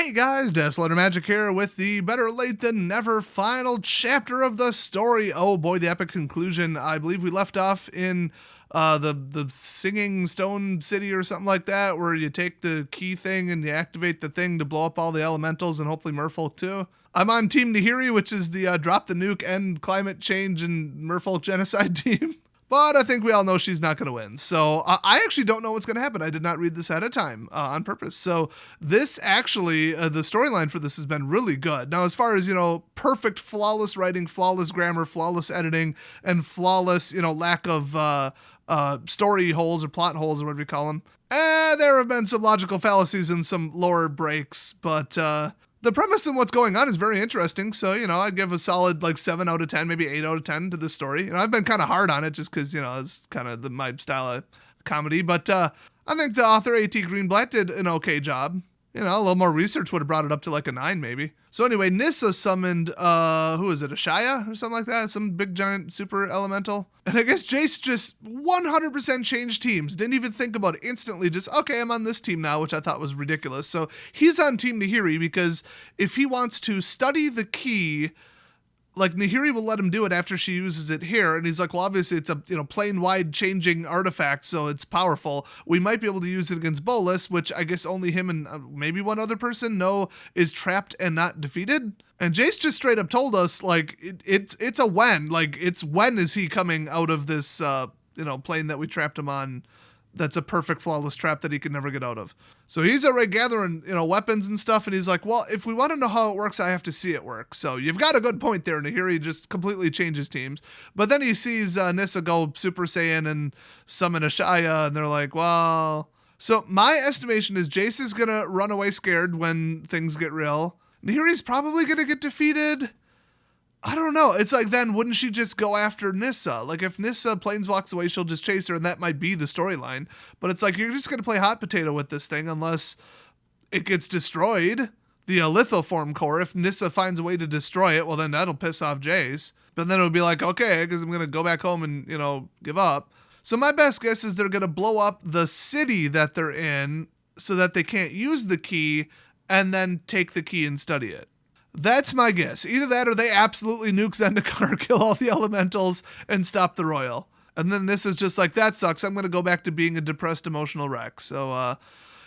Hey guys, Desolator Magic here with the better late than never final chapter of the story. Oh boy, the epic conclusion. I believe we left off in the singing stone city or something like that, where you take the key thing and you activate the thing to blow up all the elementals and hopefully merfolk too. I'm on Team Nahiri, which is the drop the nuke, end climate change, and merfolk genocide team. But I think we all know she's not going to win. So I actually don't know what's going to happen. I did not read this ahead of time on purpose. So this actually, the storyline for this has been really good. Now, as far as, perfect, flawless writing, flawless grammar, flawless editing, and flawless, lack of story holes or plot holes or whatever you call them. There have been some logical fallacies and some lore breaks, but the premise and what's going on is very interesting. So, I'd give a solid 7 out of 10, maybe 8 out of 10 to this story. I've been kind of hard on it just because, it's kind of my style of comedy. But I think the author A.T. Greenblatt did an okay job. A little more research would have brought it up to a 9 maybe. So anyway, Nissa summoned, who is it, a Shia or something like that? Some big giant super elemental. And I guess Jace just 100% changed teams. Didn't even think about it instantly. Just, okay, I'm on this team now, which I thought was ridiculous. So he's on Team Nahiri because if he wants to study the key, Nahiri will let him do it after she uses it here. And he's like, well, obviously it's a, plane wide changing artifact, so it's powerful. We might be able to use it against Bolas, which I guess only him and maybe one other person know is trapped and not defeated. And Jace just straight up told us, it's a when. It's when is he coming out of this, plane that we trapped him on. That's a perfect, flawless trap that he can never get out of. So he's already gathering, weapons and stuff, and he's like, well, if we want to know how it works, I have to see it work. So you've got a good point there, Nahiri just completely changes teams. But then he sees Nissa go Super Saiyan and summon a Shia, and they're like, well... So my estimation is Jace is going to run away scared when things get real. Nahiri's probably going to get defeated. I don't know. It's then wouldn't she just go after Nissa? If Nissa planeswalks away, she'll just chase her, and that might be the storyline. But it's you're just going to play hot potato with this thing unless it gets destroyed. The lithoform core, if Nissa finds a way to destroy it, well, then that'll piss off Jace. But then it'll be okay, because I'm going to go back home and, give up. So my best guess is they're going to blow up the city that they're in so that they can't use the key and then take the key and study it. That's my guess. Either that or they absolutely nuke Zendikar, kill all the elementals, and stop the royal. And then Nissa's just that sucks. I'm going to go back to being a depressed emotional wreck. So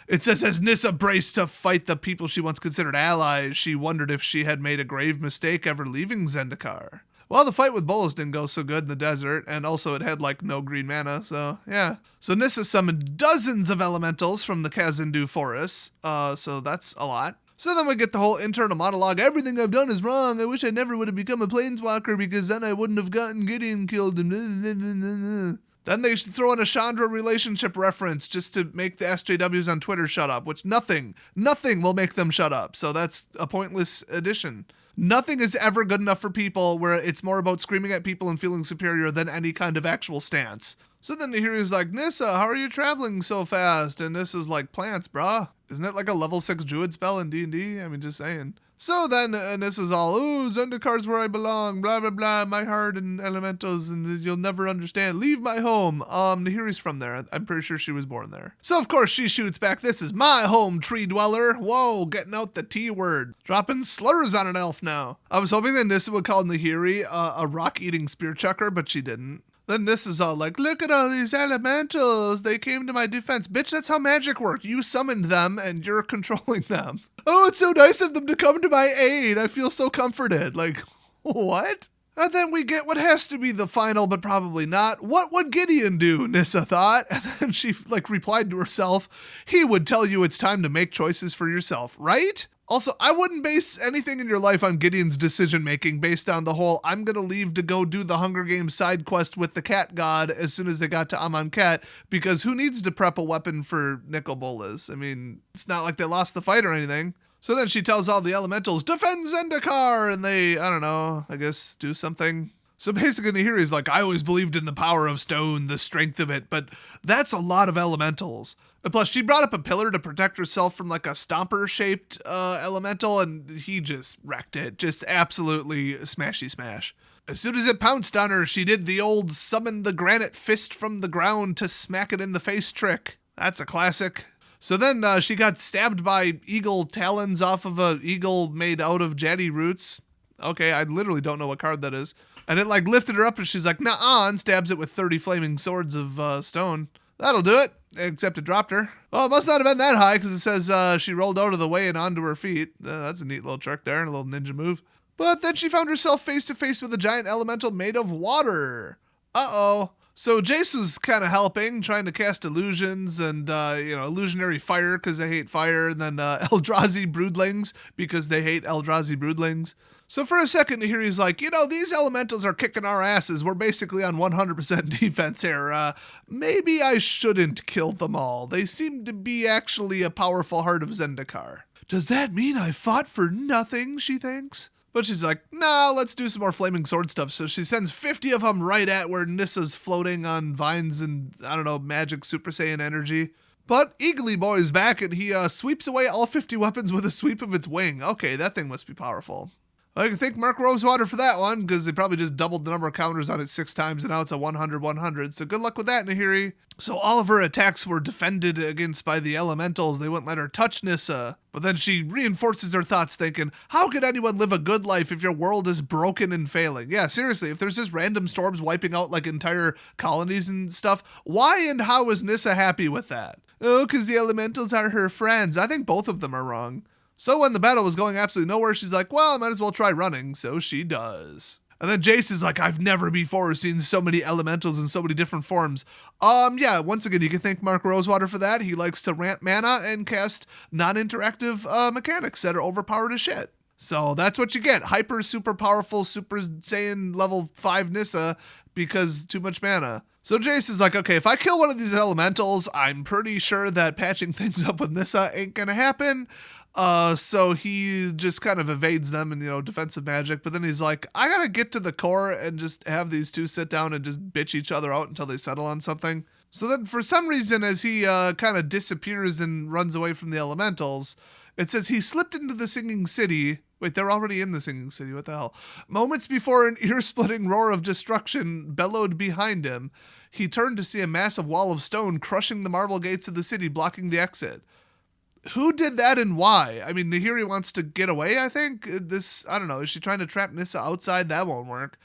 it says, as Nissa braced to fight the people she once considered allies, she wondered if she had made a grave mistake ever leaving Zendikar. Well, the fight with Bolas didn't go so good in the desert, and also it had no green mana, so yeah. So Nissa summoned dozens of elementals from the Kazindu forests, so that's a lot. So then we get the whole internal monologue. Everything I've done is wrong. I wish I never would have become a planeswalker because then I wouldn't have gotten Gideon killed. Then they throw in a Chandra relationship reference just to make the SJWs on Twitter shut up, which nothing will make them shut up. So that's a pointless addition. Nothing is ever good enough for people where it's more about screaming at people and feeling superior than any kind of actual stance. So then Nahiri's like, Nissa, how are you traveling so fast? And Nissa's like, plants, brah. Isn't it a level 6 druid spell in D&D? I mean, just saying. So then Nissa's all, ooh, Zendikar's where I belong, blah, blah, blah, my heart and elementals, and you'll never understand. Leave my home. Nahiri's from there. I'm pretty sure she was born there. So, of course, she shoots back, this is my home, tree dweller. Whoa, getting out the T word. Dropping slurs on an elf now. I was hoping that Nissa would call Nahiri a rock-eating spear chucker, but she didn't. Then Nissa's all look at all these elementals. They came to my defense. Bitch, that's how magic worked. You summoned them, and you're controlling them. Oh, it's so nice of them to come to my aid. I feel so comforted. What? And then we get what has to be the final, but probably not. What would Gideon do, Nissa thought. And then she, replied to herself, he would tell you it's time to make choices for yourself, right? Also, I wouldn't base anything in your life on Gideon's decision-making based on the whole, I'm going to leave to go do the Hunger Games side quest with the cat god as soon as they got to Amonkhet, because who needs to prep a weapon for Nicol Bolas? I mean, it's not like they lost the fight or anything. So then she tells all the elementals, defend Zendikar, and they, I don't know, I guess do something. So basically Nahiri's I always believed in the power of stone, the strength of it, but that's a lot of elementals. And plus, she brought up a pillar to protect herself from a stomper-shaped elemental, and he just wrecked it. Just absolutely smashy smash. As soon as it pounced on her, she did the old summon the granite fist from the ground to smack it in the face trick. That's a classic. So then she got stabbed by eagle talons off of a eagle made out of jaddy roots. Okay, I literally don't know what card that is. And it like lifted her up and she's like, nah, and stabs it with 30 flaming swords of stone. That'll do it, except it dropped her. Well, it must not have been that high because it says she rolled out of the way and onto her feet. That's a neat little trick there and a little ninja move. But then she found herself face to face with a giant elemental made of water. Uh-oh. So Jace was kind of helping, trying to cast illusions and, illusionary fire because they hate fire, and then Eldrazi broodlings because they hate Eldrazi broodlings. So for a second, Nahiri's like, these elementals are kicking our asses. We're basically on 100% defense here. Maybe I shouldn't kill them all. They seem to be actually a powerful heart of Zendikar. Does that mean I fought for nothing, she thinks? But she's like, nah, let's do some more flaming sword stuff. So she sends 50 of them right at where Nissa's floating on vines and, magic Super Saiyan energy. But Eagly Boy's back and he sweeps away all 50 weapons with a sweep of its wing. Okay, that thing must be powerful. I can thank Mark Rosewater for that one, because they probably just doubled the number of counters on it 6 times, and now it's a 100-100. So good luck with that, Nahiri. So all of her attacks were defended against by the elementals. They wouldn't let her touch Nissa. But then she reinforces her thoughts, thinking, how could anyone live a good life if your world is broken and failing? Yeah, seriously, if there's just random storms wiping out like entire colonies and stuff, why and how is Nissa happy with that? Oh, because the elementals are her friends. I think both of them are wrong. So when the battle was going absolutely nowhere, she's like, well, I might as well try running. So she does. And then Jace is like, I've never before seen so many elementals in so many different forms. Yeah, once again, you can thank Mark Rosewater for that. He likes to ramp mana and cast non-interactive mechanics that are overpowered as shit. So that's what you get. Hyper, super powerful, Super Saiyan level 5 Nissa because too much mana. So Jace is like, okay, if I kill one of these elementals, I'm pretty sure that patching things up with Nissa ain't gonna happen. So he just kind of evades them and, defensive magic. But then he's like, I gotta get to the core and just have these two sit down and just bitch each other out until they settle on something. So then for some reason, as he kind of disappears and runs away from the elementals, it says he slipped into the Singing City. Wait, they're already in the Singing City. What the hell? Moments before an ear-splitting roar of destruction bellowed behind him, he turned to see a massive wall of stone crushing the marble gates of the city, blocking the exit. Who did that and why? I mean, Nahiri wants to get away, I think. I don't know. Is she trying to trap Nissa outside? That won't work.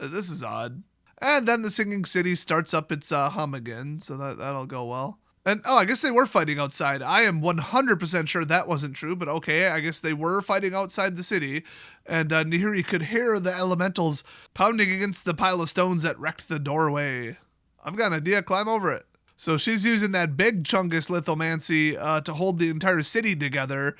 This is odd. And then the Singing City starts up its hum again, so that'll go well. And, I guess they were fighting outside. I am 100% sure that wasn't true, but okay, I guess they were fighting outside the city. And Nahiri could hear the elementals pounding against the pile of stones that wrecked the doorway. I've got an idea. Climb over it. So she's using that big Chungus lithomancy to hold the entire city together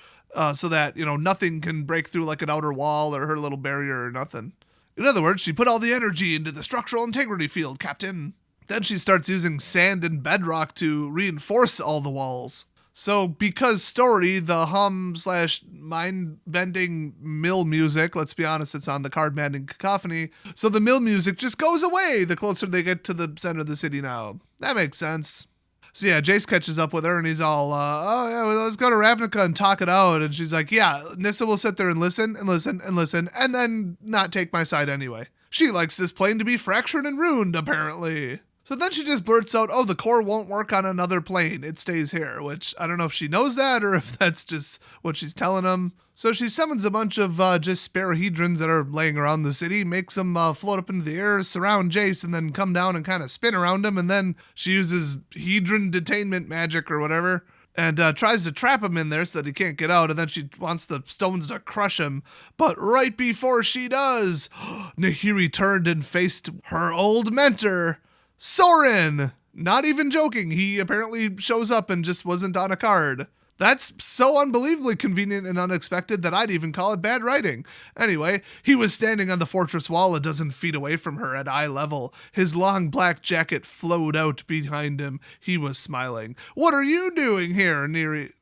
so that, nothing can break through like an outer wall or her little barrier or nothing. In other words, she put all the energy into the structural integrity field, Captain. Then she starts using sand and bedrock to reinforce all the walls. So because story, the hum/mind-bending mill music, let's be honest, it's on the card-bending cacophony, so the mill music just goes away the closer they get to the center of the city now. That makes sense. So yeah, Jace catches up with her and he's all, let's go to Ravnica and talk it out. And she's like, yeah, Nissa will sit there and listen and listen and listen and then not take my side anyway. She likes this plane to be fractured and ruined, apparently. So then she just blurts out, the core won't work on another plane. It stays here, which I don't know if she knows that or if that's just what she's telling him. So she summons a bunch of just spare hedrons that are laying around the city, makes them float up into the air, surround Jace, and then come down and kind of spin around him. And then she uses hedron detainment magic or whatever and tries to trap him in there so that he can't get out. And then she wants the stones to crush him. But right before she does, Nahiri turned and faced her old mentor, Soren! Not even joking, he apparently shows up and just wasn't on a card. That's so unbelievably convenient and unexpected that I'd even call it bad writing. Anyway, he was standing on the fortress wall a dozen feet away from her at eye level. His long black jacket flowed out behind him. He was smiling. What are you doing here, Nahiri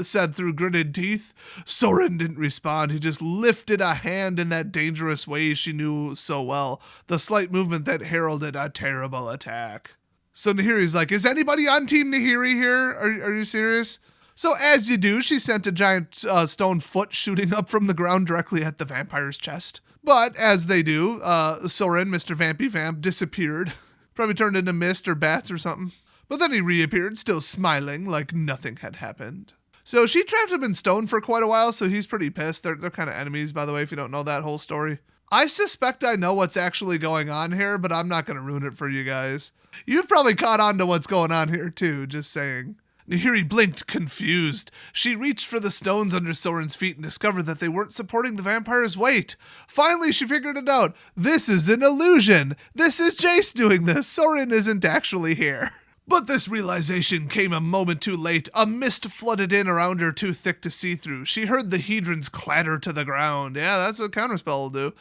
said through gritted teeth. Soren didn't respond. He just lifted a hand in that dangerous way she knew so well, the slight movement that heralded a terrible attack. So Nahiri's like, is anybody on Team Nahiri here? Are you serious? So as you do, she sent a giant stone foot shooting up from the ground directly at the vampire's chest. But as they do, Soren, Mr. Vampy Vamp, disappeared. Probably turned into mist or bats or something. But then he reappeared, still smiling like nothing had happened. So she trapped him in stone for quite a while, so he's pretty pissed. They're kind of enemies, by the way, if you don't know that whole story. I suspect I know what's actually going on here, but I'm not going to ruin it for you guys. You've probably caught on to what's going on here too, just saying. Nahiri blinked, confused. She reached for the stones under Soren's feet and discovered that they weren't supporting the vampire's weight. Finally, she figured it out. This is an illusion. This is Jace doing this. Soren isn't actually here. But this realization came a moment too late. A mist flooded in around her, too thick to see through. She heard the hedrons clatter to the ground. Yeah, that's what Counterspell will do.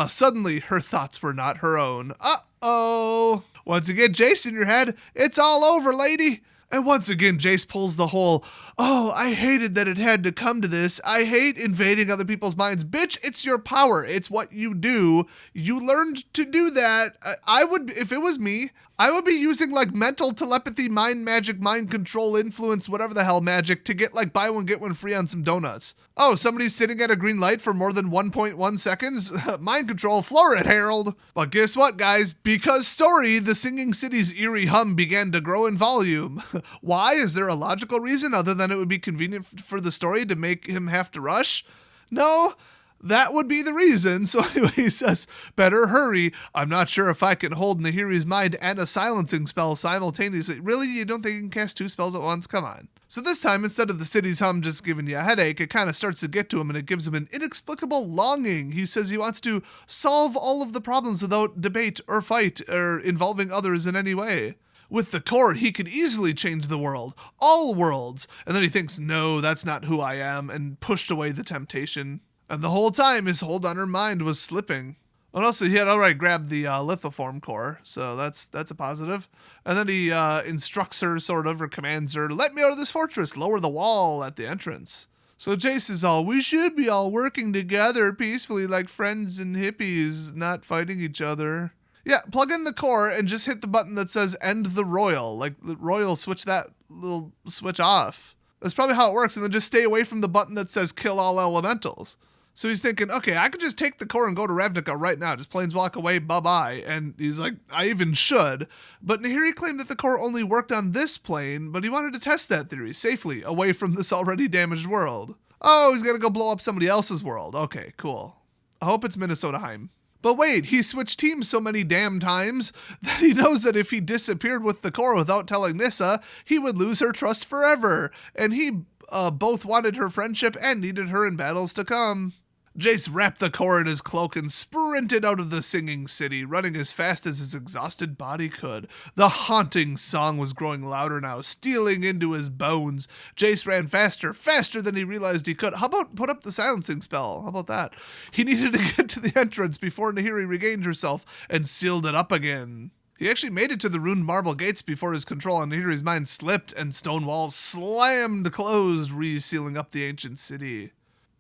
Suddenly, her thoughts were not her own. Uh-oh. Once again, Jace in your head. It's all over, lady. And once again, Jace pulls the whole, oh, I hated that it had to come to this. I hate invading other people's minds. Bitch, it's your power. It's what you do. You learned to do that. I would, if it was me, I would be using like mental telepathy, mind magic, mind control, influence, whatever the hell magic to get like buy one, get one free on some donuts. Oh, somebody's sitting at a green light for more than 1.1 seconds? Mind control, floor it, Harold. But guess what, guys? Because story, the Singing City's eerie hum began to grow in volume. Why? Is there a logical reason other than it would be convenient for the story to make him have to rush? No. That would be the reason. So anyway, he says, better hurry. I'm not sure if I can hold Nahiri's mind and a silencing spell simultaneously. Really? You don't think you can cast 2 spells at once? Come on. So this time, instead of the city's hum just giving you a headache, it kind of starts to get to him and it gives him an inexplicable longing. He says he wants to solve all of the problems without debate or fight or involving others in any way. With the core, he could easily change the world. All worlds. And then he thinks, no, that's not who I am, and pushed away the temptation. And the whole time, his hold on her mind was slipping. And also, he had already grabbed the lithoform core, so that's a positive. And then he instructs her, sort of, or commands her, let me out of this fortress, lower the wall at the entrance. So Jace is all, we should be all working together peacefully like friends and hippies, not fighting each other. Yeah, plug in the core and just hit the button that says end the royal. Like, the royal, switch that little switch off. That's probably how it works, and then just stay away from the button that says kill all elementals. So he's thinking, okay, I could just take the core and go to Ravnica right now. Just planeswalk away, bye-bye. And he's like, I even should. But Nahiri claimed that the core only worked on this plane, but he wanted to test that theory safely, away from this already damaged world. Oh, he's going to go blow up somebody else's world. Okay, cool. I hope it's Minnesotaheim. But wait, he switched teams so many damn times that he knows that if he disappeared with the core without telling Nissa, he would lose her trust forever. And he both wanted her friendship and needed her in battles to come. Jace wrapped the core in his cloak and sprinted out of the Singing City, running as fast as his exhausted body could. The haunting song was growing louder now, stealing into his bones. Jace ran faster, faster than he realized he could. How about put up the silencing spell? How about that? He needed to get to the entrance before Nahiri regained herself and sealed it up again. He actually made it to the ruined marble gates before his control on Nahiri's mind slipped and stone walls slammed closed, re-sealing up the ancient city.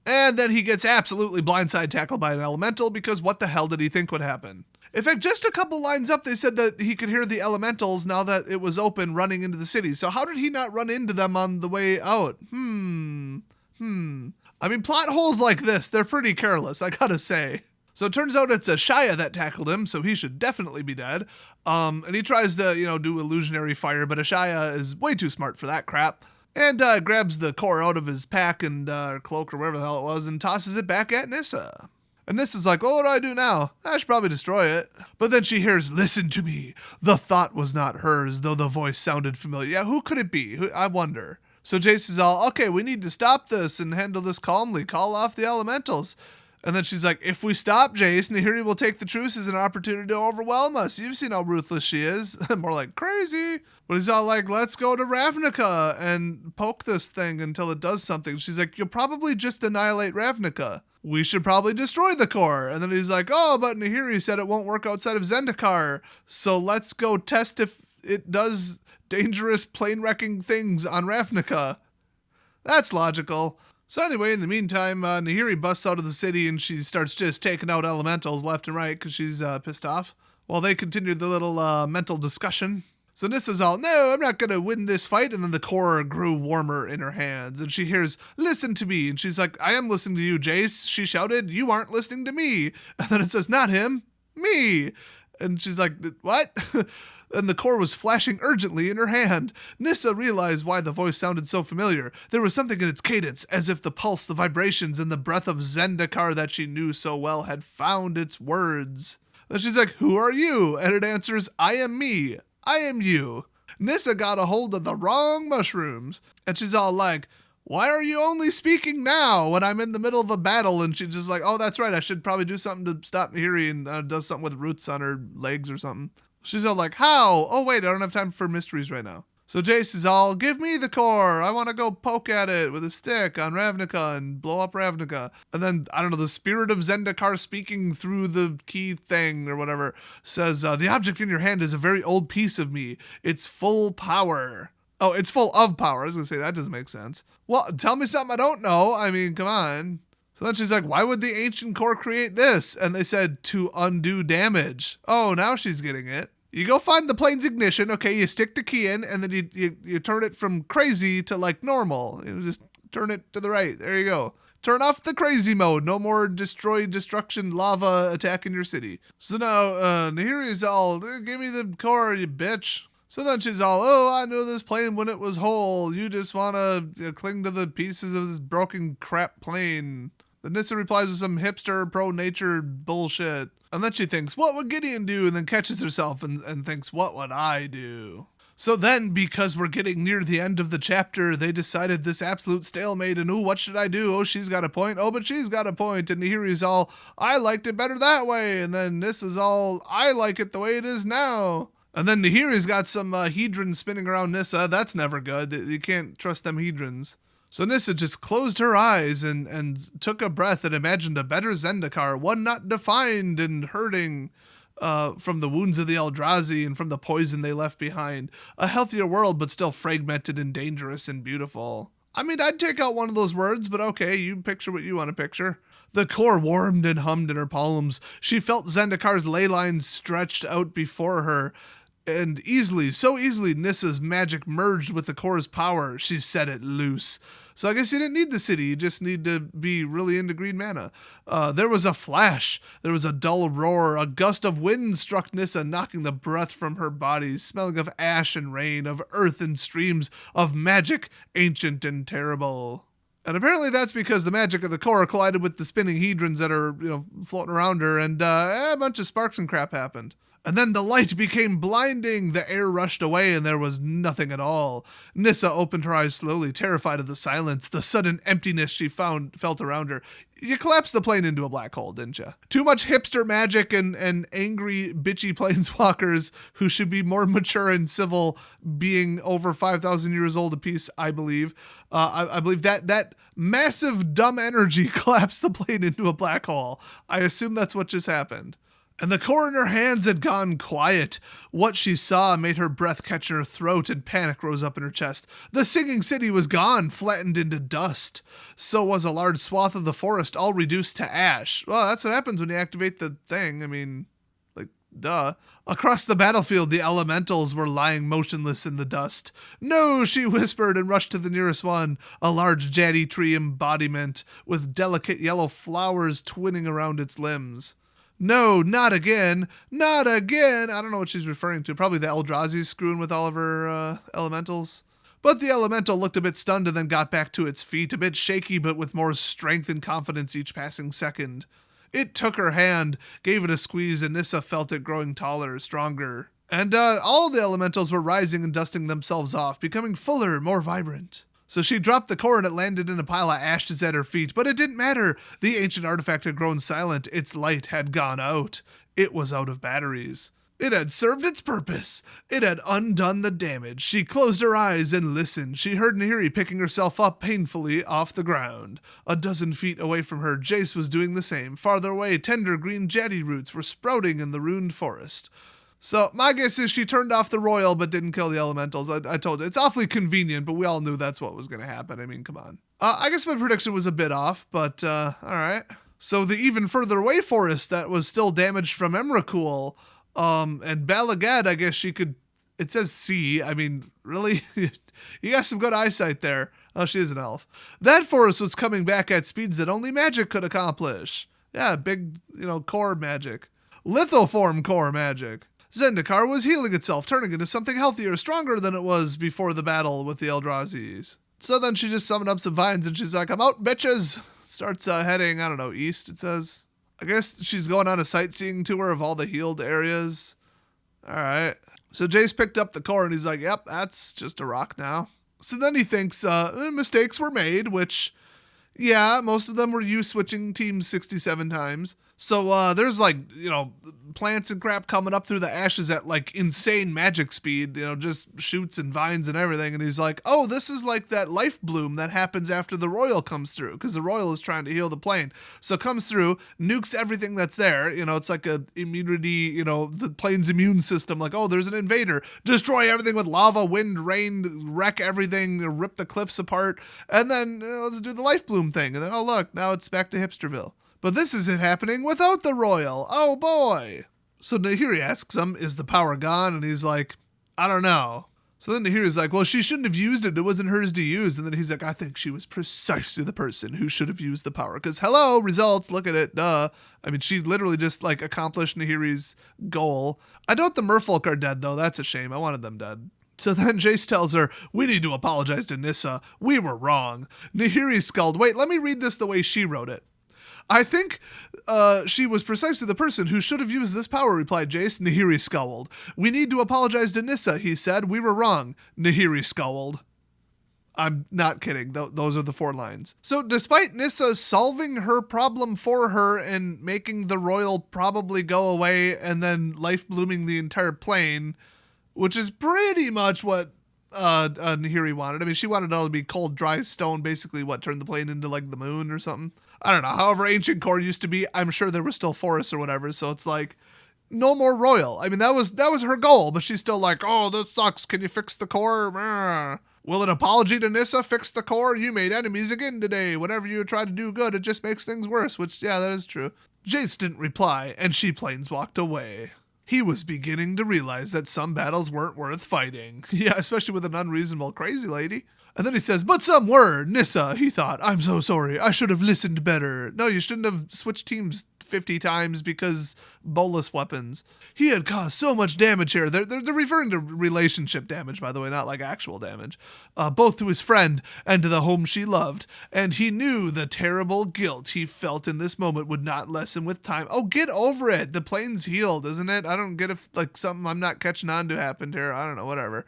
And then he gets absolutely blindside tackled by an elemental because what the hell did he think would happen? In fact, just a couple lines up, they said that he could hear the elementals now that it was open running into the city. So how did he not run into them on the way out? I mean, plot holes like this, they're pretty careless, I gotta say. So it turns out it's a Shia that tackled him, so he should definitely be dead. And he tries to, do illusionary fire, but Shia is way too smart for that crap. And grabs the core out of his pack and cloak or whatever the hell it was and tosses it back at Nissa. And Nissa's like, oh, what do I do now? I should probably destroy it. But then she hears, listen to me. The thought was not hers, though the voice sounded familiar. Yeah, who could it be? I wonder. So Jace is all, okay, we need to stop this and handle this calmly. Call off the elementals. And then she's like, if we stop Jace, Nahiri will take the truce as an opportunity to overwhelm us. You've seen how ruthless she is. More like crazy. But he's all like, let's go to Ravnica and poke this thing until it does something. She's like, you'll probably just annihilate Ravnica. We should probably destroy the core. And then he's like, oh, but Nahiri said it won't work outside of Zendikar. So let's go test if it does dangerous plane-wrecking things on Ravnica. That's logical. So anyway, in the meantime, Nahiri busts out of the city and she starts just taking out elementals left and right because she's pissed off. While they continue the little mental discussion. So Nissa's all, no, I'm not going to win this fight. And then the core grew warmer in her hands. And she hears, listen to me. And she's like, I am listening to you, Jace. She shouted, you aren't listening to me. And then it says, not him, me. And she's like, what? and the core was flashing urgently in her hand. Nissa realized why the voice sounded so familiar. There was something in its cadence, as if the pulse, the vibrations, and the breath of Zendikar that she knew so well had found its words. Then she's like, "Who are you?" And it answers, "I am me. I am you." Nissa got a hold of the wrong mushrooms, and she's all like, "Why are you only speaking now when I'm in the middle of a battle?" And she's just like, "Oh, that's right. I should probably do something to stop Nahiri," and does something with roots on her legs or something. She's all like, "How? Oh, wait, I don't have time for mysteries right now." So Jace is all, "Give me the core. I want to go poke at it with a stick on Ravnica and blow up Ravnica." And then, I don't know, the spirit of Zendikar speaking through the key thing or whatever says, "The object in your hand is a very old piece of me. It's full power." Oh, it's full of power. I was going to say, that doesn't make sense. Well, tell me something I don't know. I mean, come on. So then she's like, "Why would the ancient core create this?" And they said, "To undo damage." Oh, now she's getting it. You go find the plane's ignition, okay, you stick the key in, and then you turn it from crazy to, like, normal. You just turn it to the right. There you go. Turn off the crazy mode. No more destruction, lava attacking your city. So now, Nahiri's all, "Give me the core, you bitch." So then she's all, "Oh, I knew this plane when it was whole. You just want to cling to the pieces of this broken crap plane." The Nissa replies with some hipster pro-nature bullshit. And then she thinks, "What would Gideon do?" And then catches herself and thinks, "What would I do?" So then, because we're getting near the end of the chapter, they decided this absolute stalemate, and what should I do? Oh, she's got a point. Oh, but she's got a point. And Nahiri's all, "I liked it better that way." And then Nissa's all, "I like it the way it is now." And then Nahiri's got some hedrons spinning around Nissa. That's never good. You can't trust them hedrons. So Nissa just closed her eyes and took a breath and imagined a better Zendikar, one not defined and hurting from the wounds of the Eldrazi and from the poison they left behind. A healthier world, but still fragmented and dangerous and beautiful. I mean, I'd take out one of those words, but okay, you picture what you want to picture. The core warmed and hummed in her palms. She felt Zendikar's ley lines stretched out before her. And easily, so easily, Nissa's magic merged with the core's power. She set it loose. So I guess you didn't need the city. You just need to be really into green mana. There was a flash. There was a dull roar. A gust of wind struck Nissa, knocking the breath from her body, smelling of ash and rain, of earth and streams, of magic, ancient and terrible. And apparently that's because the magic of the core collided with the spinning hedrons that are, floating around her, and a bunch of sparks and crap happened. And then the light became blinding. The air rushed away, and there was nothing at all. Nissa opened her eyes slowly, terrified of the silence, the sudden emptiness she felt around her. You collapsed the plane into a black hole, didn't you? Too much hipster magic and angry, bitchy planeswalkers who should be more mature and civil, being over 5,000 years old apiece, I believe. I believe that massive dumb energy collapsed the plane into a black hole. I assume that's what just happened. And the core in her hands had gone quiet. What she saw made her breath catch in her throat, and panic rose up in her chest. The singing city was gone, flattened into dust. So was a large swath of the forest, all reduced to ash. Well, that's what happens when you activate the thing. I mean, duh. Across the battlefield, the elementals were lying motionless in the dust. "No," she whispered, and rushed to the nearest one, a large jaddy tree embodiment, with delicate yellow flowers twining around its limbs. "No, not again. Not again." I don't know what she's referring to. Probably the Eldrazi screwing with all of her elementals. But the elemental looked a bit stunned and then got back to its feet, a bit shaky but with more strength and confidence each passing second. It took her hand, gave it a squeeze, and Nissa felt it growing taller, stronger. And all the elementals were rising and dusting themselves off, becoming fuller, more vibrant. So she dropped the core and it landed in a pile of ashes at her feet, but it didn't matter. The ancient artifact had grown silent. Its light had gone out. It was out of batteries. It had served its purpose. It had undone the damage. She closed her eyes and listened. She heard Nahiri picking herself up painfully off the ground. A dozen feet away from her, Jace was doing the same. Farther away, tender green jaddy roots were sprouting in the ruined forest. So my guess is she turned off the royal but didn't kill the elementals. I told you. It's awfully convenient, but we all knew that's what was going to happen. I mean, come on. I guess my prediction was a bit off, but all right. So the even further away forest that was still damaged from Emrakul, and Balagad, I guess she could, it says see. I mean, really? You got some good eyesight there. Oh, she is an elf. That forest was coming back at speeds that only magic could accomplish. Yeah, big, core magic. Lithoform core magic. Zendikar was healing itself, turning into something healthier, stronger than it was before the battle with the Eldrazi's. So then she just summoned up some vines and she's like, I'm out, bitches! Starts heading, I don't know, east, it says. I guess she's going on a sightseeing tour of all the healed areas. Alright. So Jace picked up the core and he's like, yep, that's just a rock now. So then he thinks mistakes were made, which, yeah, most of them were you switching teams 67 times. So there's like, plants and crap coming up through the ashes at like insane magic speed, just shoots and vines and everything. And he's like, oh, this is like that life bloom that happens after the royal comes through, because the royal is trying to heal the plane. So comes through, nukes everything that's there. It's like a immunity, the plane's immune system. Like, oh, there's an invader. Destroy everything with lava, wind, rain, wreck everything, rip the cliffs apart. And then let's do the life bloom thing. And then, oh, look, now it's back to Hipsterville. But this isn't happening without the royal. Oh, boy. So Nahiri asks him, is the power gone? And he's like, I don't know. So then Nahiri's like, well, she shouldn't have used it. It wasn't hers to use. And then he's like, I think she was precisely the person who should have used the power. Because, hello, results, look at it, duh. I mean, she literally just, accomplished Nahiri's goal. I doubt the merfolk are dead, though. That's a shame. I wanted them dead. So then Jace tells her, we need to apologize to Nissa. We were wrong. Nahiri sculled. Wait, let me read this the way she wrote it. I think she was precisely the person who should have used this power, replied Jace. Nahiri scowled. We need to apologize to Nissa, he said. We were wrong. Nahiri scowled. I'm not kidding. Those are the 4 lines. So despite Nissa solving her problem for her and making the royal probably go away and then life blooming the entire plane, which is pretty much what Nahiri wanted. I mean, she wanted it all to be cold, dry stone, basically turned the plane into like the moon or something. I don't know. However ancient core used to be, I'm sure there were still forests or whatever. So it's like, no more royal. I mean, that was her goal, but she's still like, oh, this sucks. Can you fix the core? Will an apology to Nissa fix the core? You made enemies again today. Whenever you try to do good, it just makes things worse, which, yeah, that is true. Jace didn't reply, and she planeswalked away. He was beginning to realize that some battles weren't worth fighting. Yeah, especially with an unreasonable crazy lady. And then he says, but some were. Nissa, he thought. I'm so sorry. I should have listened better. No, you shouldn't have switched teams 50 times because bolus weapons. He had caused so much damage here. They're referring to relationship damage, by the way, not like actual damage. Both to his friend and to the home she loved. And he knew the terrible guilt he felt in this moment would not lessen with time. Oh, get over it. The plane's healed, isn't it? I don't get if something I'm not catching on to happened here. I don't know, whatever.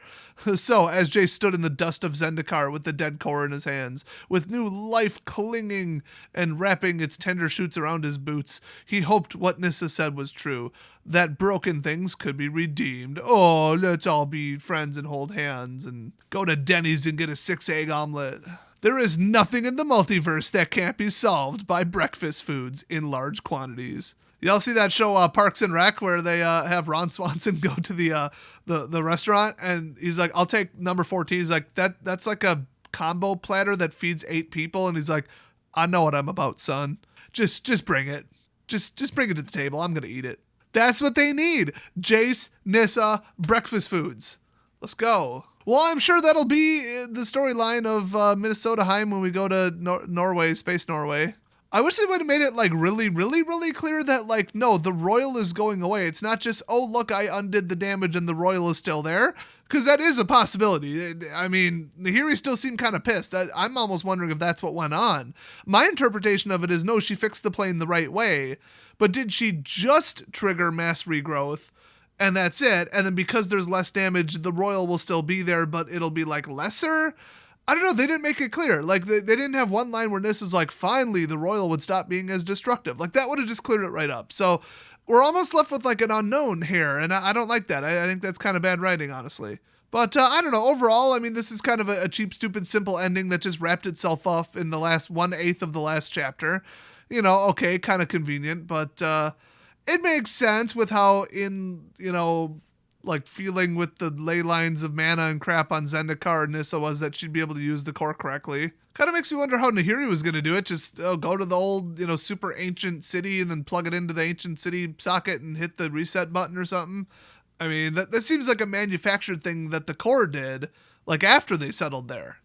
So, as Jace stood in the dust of Zendikar with the dead core in his hands, with new life clinging and wrapping its tender shoots around his boots, he hoped what Nissa said was true, that broken things could be redeemed. Oh, let's all be friends and hold hands and go to Denny's and get a 6-egg omelet. There is nothing in the multiverse that can't be solved by breakfast foods in large quantities. Y'all see that show Parks and Rec where they have Ron Swanson go to the restaurant and he's like, I'll take number 14. He's like, that's like a combo platter that feeds 8 people. And he's like, I know what I'm about, son. Just bring it. Just bring it to the table. I'm going to eat it. That's what they need. Jace, Nissa, breakfast foods. Let's go. Well, I'm sure that'll be the storyline of Minnesota Heim when we go to Norway, Space Norway. I wish they would have made it really, really, really clear that no, the royal is going away. It's not just, oh, look, I undid the damage and the royal is still there. Because that is a possibility. I mean, Nahiri still seemed kind of pissed. I'm almost wondering if that's what went on. My interpretation of it is, no, she fixed the plane the right way. But did she just trigger mass regrowth? And that's it. And then because there's less damage, the royal will still be there, but it'll be lesser? I don't know. They didn't make it clear. They didn't have one line where Nissa's like, finally, the royal would stop being as destructive. That would have just cleared it right up. So we're almost left with an unknown here. And I don't like that. I think that's kind of bad writing, honestly. But I don't know. Overall, I mean, this is kind of a cheap, stupid, simple ending that just wrapped itself up in the last 1/8 of the last chapter. Okay, kind of convenient. But it makes sense with how feeling with the ley lines of mana and crap on Zendikar Nissa was that she'd be able to use the core correctly. Kind of makes me wonder how Nahiri was going to do it. Just go to the old, super ancient city and then plug it into the ancient city socket and hit the reset button or something. I mean, that seems like a manufactured thing that the core did, after they settled there,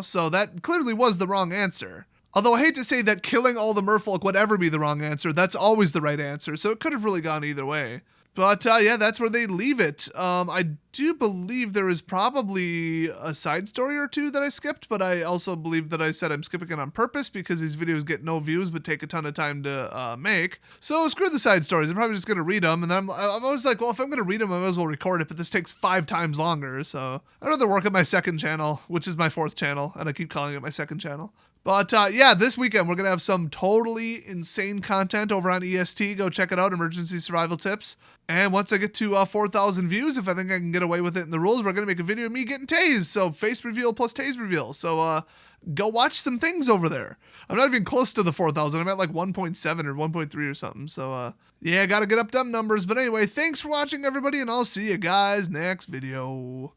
So that clearly was the wrong answer. Although I hate to say that killing all the merfolk would ever be the wrong answer. That's always the right answer. So it could have really gone either way. But yeah, that's where they leave it. I do believe there is probably a side story or two that I skipped, but I also believe that I said I'm skipping it on purpose because these videos get no views but take a ton of time to make. So screw the side stories. I'm probably just going to read them. And then I'm always like, well, if I'm going to read them, I might as well record it. But this takes 5 times longer. So I'd rather work at my second channel, which is my 4th channel. And I keep calling it my second channel. But yeah, this weekend we're going to have some totally insane content over on EST. Go check it out, Emergency Survival Tips. And once I get to 4,000 views, if I think I can get away with it in the rules, we're going to make a video of me getting tased. So face reveal plus tase reveal. So go watch some things over there. I'm not even close to the 4,000. I'm at like 1.7 or 1.3 or something. So yeah, got to get up them numbers. But anyway, thanks for watching, everybody, and I'll see you guys next video.